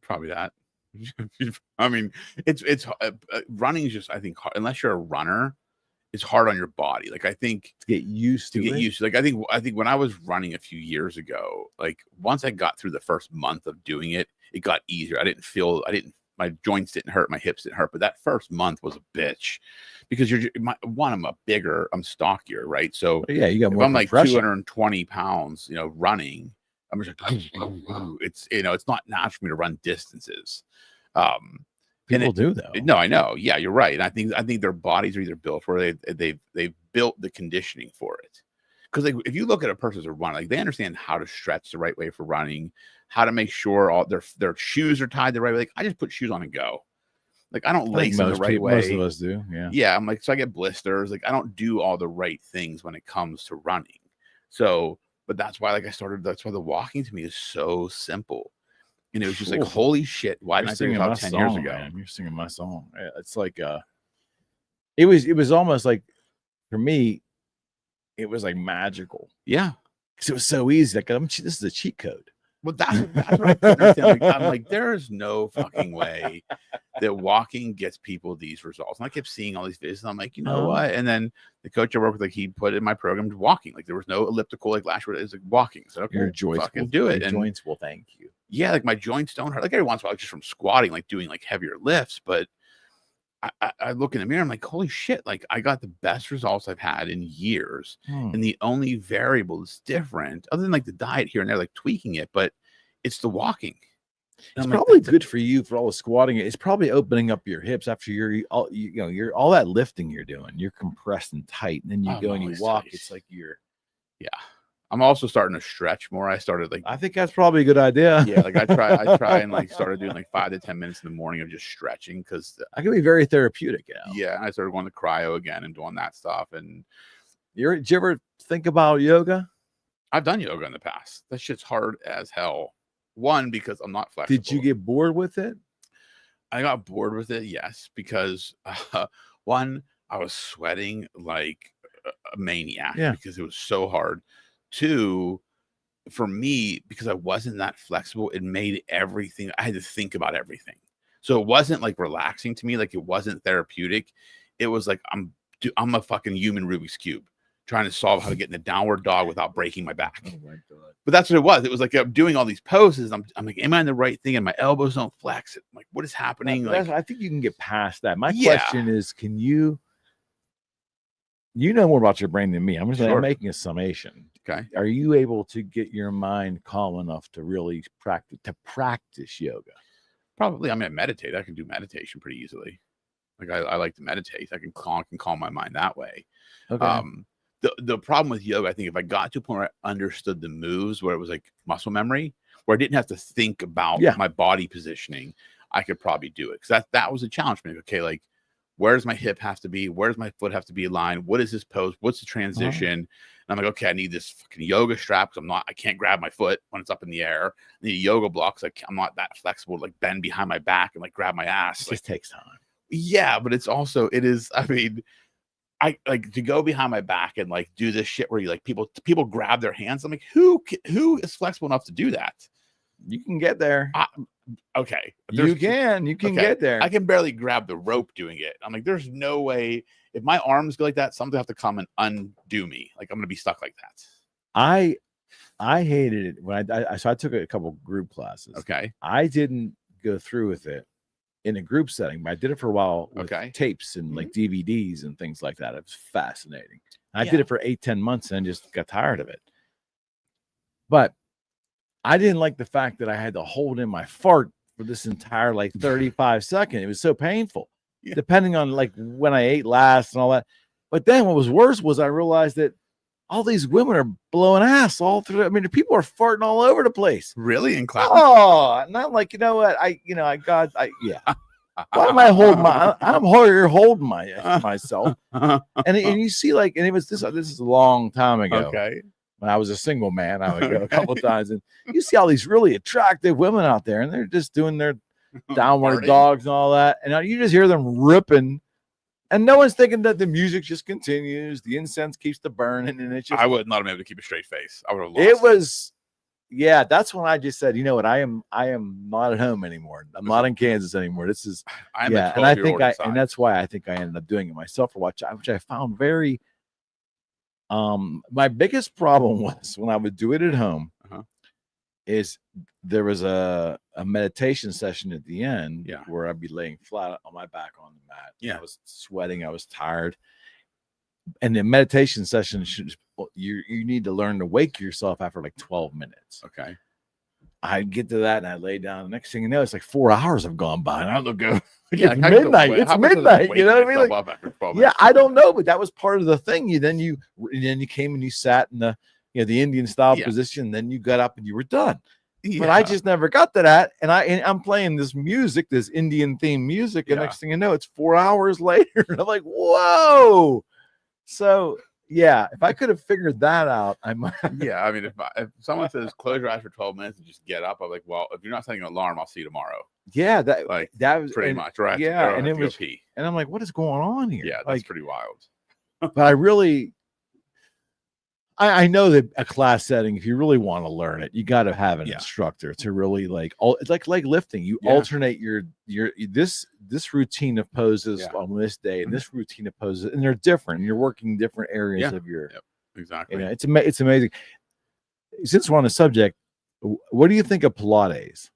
Probably that. I mean, it's running is just, I think, hard. Unless you're a runner, it's hard on your body. Like I think to get used to it. Like I think when I was running a few years ago, like once I got through the first month of doing it, it got easier. My joints didn't hurt, my hips didn't hurt, but that first month was a bitch because I'm bigger, I'm stockier, right? So you got more. I'm like 220 pounds, running. I'm just like, it's it's not natural for me to run distances. People do though. No, I know. Yeah, you're right. And I think their bodies are either built for it, they've built the conditioning for it. Because like if you look at a person as a runner, like they understand how to stretch the right way for running, how to make sure all their shoes are tied the right way. Like I just put shoes on and go. Like I don't lace them the right way. Most of us do. Yeah. Yeah. I'm like, so I get blisters. Like I don't do all the right things when it comes to running. So, but that's why that's why the walking to me is so simple. And it was just like, holy shit, why didn't I think about 10 years ago? Man. You're singing my song. It's like it was almost like, for me, it was like magical. Yeah. Because it was so easy. Like this is a cheat code. Well, that's what I couldn't understand. Like, I'm like, there is no fucking way that walking gets people these results. And I kept seeing all these videos. And I'm like, you know what? And then the coach I worked with, like, he put in my program walking. Like, there was no elliptical, like last year. It was like walking. So okay, your joints fucking do it. Your joints will thank you. Yeah, like my joints don't hurt. Like every once in a while, just from squatting, like doing like heavier lifts. But I look in the mirror, I'm like, holy shit, like I got the best results I've had in years. And the only variable that's different, other than like the diet here and there, like tweaking it, but it's the walking. It's probably good for you for all the squatting. It's probably opening up your hips after you're all that lifting you're doing. You're compressed and tight, and then you go and you walk. Tight. It's like you're Yeah. I'm also starting to stretch more. I started like I think that's probably a good idea. yeah, like I try and like started doing like 5 to 10 minutes in the morning of just stretching because That can be very therapeutic, you know. yeah, I started going to cryo again and doing that stuff. And Did you ever think about yoga? I've done yoga in the past. That shit's hard as hell. One, because I'm not flexible. Did you get bored with it? I got bored with it, yes, because one, I was sweating like a maniac because it was so hard. Two, for me, because I wasn't that flexible, it made everything, I had to think about everything. So it wasn't like relaxing to me, like it wasn't therapeutic. It was like I'm a fucking human Rubik's Cube trying to solve how to get in a downward dog without breaking my back. Oh my God. But that's what it was. It was like I'm doing all these poses. I'm like, am I in the right thing? And my elbows don't flex. I'm like, what is happening? Like, I think you can get past that. My question is, can you know more about your brain than me? I'm making a summation. Okay. Are you able to get your mind calm enough to really practice yoga? Probably. I mean, I meditate. I can do meditation pretty easily. Like I like to meditate. I can calm my mind that way. Okay. The problem with yoga, I think if I got to a point where I understood the moves, where it was like muscle memory, where I didn't have to think about my body positioning, I could probably do it. Because that was a challenge for me. Okay, like where does my hip have to be? Where does my foot have to be aligned? What is this pose? What's the transition? And I'm like, okay, I need this fucking yoga strap because I can't grab my foot when it's up in the air. I need a yoga block because I'm not that flexible to like bend behind my back and like grab my ass. It just takes time. Yeah, but I mean, I like to go behind my back and like do this shit where you like people grab their hands. I'm like, who is flexible enough to do that? You can get there. Okay. You can get there. I can barely grab the rope doing it. I'm like, there's no way if my arms go like that, something have to come and undo me. Like I'm going to be stuck like that. I hated it when I took a couple group classes. Okay. I didn't go through with it in a group setting, but I did it for a while with tapes and like DVDs and things like that. It was fascinating. I did it for 8-10 months and just got tired of it. But I didn't like the fact that I had to hold in my fart for this entire like 35 seconds. It was so painful, depending on like when I ate last and all that. But then what was worse was I realized that all these women are blowing ass all through. I mean, the people are farting all over the place. Really? In class? Oh, and I'm like, you know what? Why am I holding I'm holding myself. And you see, like, and it was this is a long time ago. Okay. When I was a single man, I would go a couple times, and you see all these really attractive women out there, and they're just doing their downward dogs and all that. And you just hear them ripping. And no one's thinking that the music just continues. The incense keeps the burning, and it's just. I would not have been able to keep a straight face. I would have lost. It was, that's when I just said, you know what, I am not at home anymore. I'm not in Kansas anymore. This is, and I think and that's why I think I ended up doing it myself for which I found very. My biggest problem was when I would do it at home. Is there was a meditation session at the end where I'd be laying flat on my back on the mat. Yeah. I was sweating. I was tired. And the meditation session you need to learn to wake yourself after like 12 minutes. Okay. I'd get to that and I lay down. The next thing you know, it's like 4 hours have gone by. And I look go, it's midnight. It's midnight. You know what I mean? Like, I don't know, but that was part of the thing. Then you came and you sat in the Indian style position. Then you got up and you were done. But I just never got to that. And I'm playing this music, this Indian themed music. And next thing you know, it's 4 hours later. And I'm like, whoa. So if I could have figured that out, I might. Yeah. I mean, if someone says close your eyes for 12 minutes and just get up, I'm like, well, if you're not setting an alarm, I'll see you tomorrow. Yeah. That was pretty much right. Yeah. And it was pee. And I'm like, what is going on here? Yeah. That's pretty wild. But I really. I know that a class setting, if you really want to learn it, you got to have an instructor to really it's like lifting. You alternate your this routine of poses on this day and this routine of poses, and they're different. You're working different areas of your. Yep. Exactly. It's amazing. Since we're on the subject, what do you think of Pilates?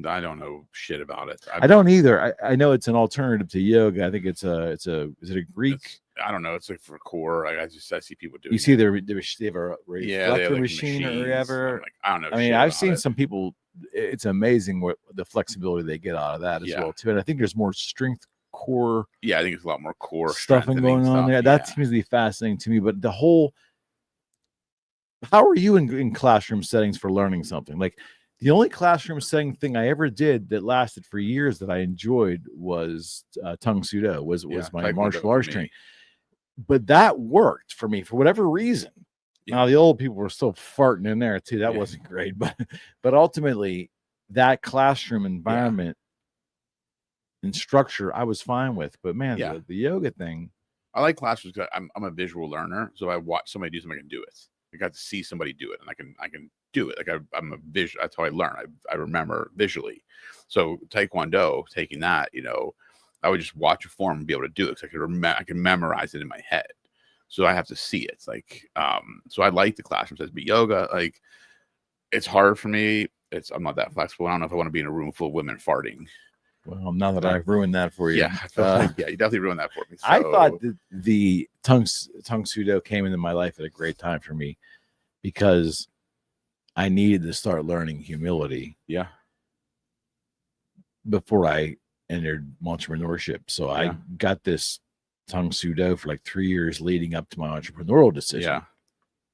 I don't know shit about it. I don't either. I know it's an alternative to yoga. I think is it a Greek? I don't know. It's like for core. I see people doing. You see, they have a reflector machine or whatever. I don't know. I mean, I've seen some people. It's amazing what the flexibility they get out of that as well too. And I think there's more strength core. Yeah, I think it's a lot more core stuff going on there. That seems to be fascinating to me. But the whole how are you in classroom settings for learning something? Like the only classroom setting thing I ever did that lasted for years that I enjoyed was Tung Sudo, was my Taekwondo martial for arts me. training. But that worked for me for whatever reason. Yeah. Now the old people were still farting in there too. That Yeah. wasn't great, but ultimately that classroom environment and structure I was fine with. But man, the yoga thing. I like classes because I'm a visual learner, so I watch somebody do something, I can do it. I got to see somebody do it, and I can do it. Like I'm a visual. That's how I learn. I remember visually. So Taekwondo, taking that, I would just watch a form and be able to do it. Because I can memorize it in my head. So I have to see it. It's like, so I like the classroom sets, but yoga, like, it's hard for me. I'm not that flexible. I don't know if I want to be in a room full of women farting. Well, now that I've ruined that for you. Yeah, you definitely ruined that for me. So. I thought that the Tung Sudo came into my life at a great time for me because I needed to start learning humility. Yeah. Before I entered entrepreneurship. So I got this Tung Sudo for like 3 years leading up to my entrepreneurial decision. Yeah.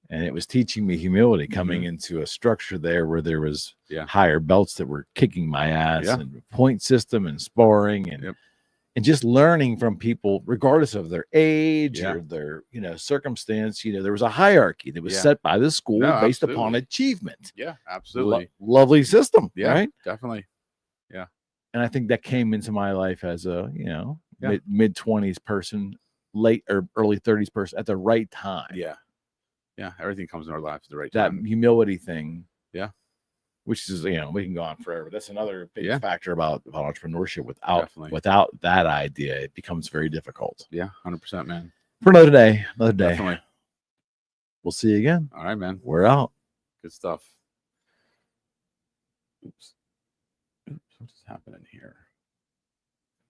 And it was teaching me humility coming into a structure there where there was higher belts that were kicking my ass and point system and sparring and just learning from people, regardless of their age or their, circumstance. There was a hierarchy that was set by the school based upon achievement. Yeah, absolutely. Lovely system. Yeah, right? Definitely. Yeah. And I think that came into my life as a, mid 20s person, late or early 30s person at the right time. Yeah. Yeah, everything comes in our lives at the right time. That humility thing. Yeah. Which is, we can go on forever. That's another big factor about entrepreneurship. Without that idea, it becomes very difficult. Yeah, 100%, man. For another day. Definitely. We'll see you again. All right, man. We're out. Good stuff. Oops. What is happening here?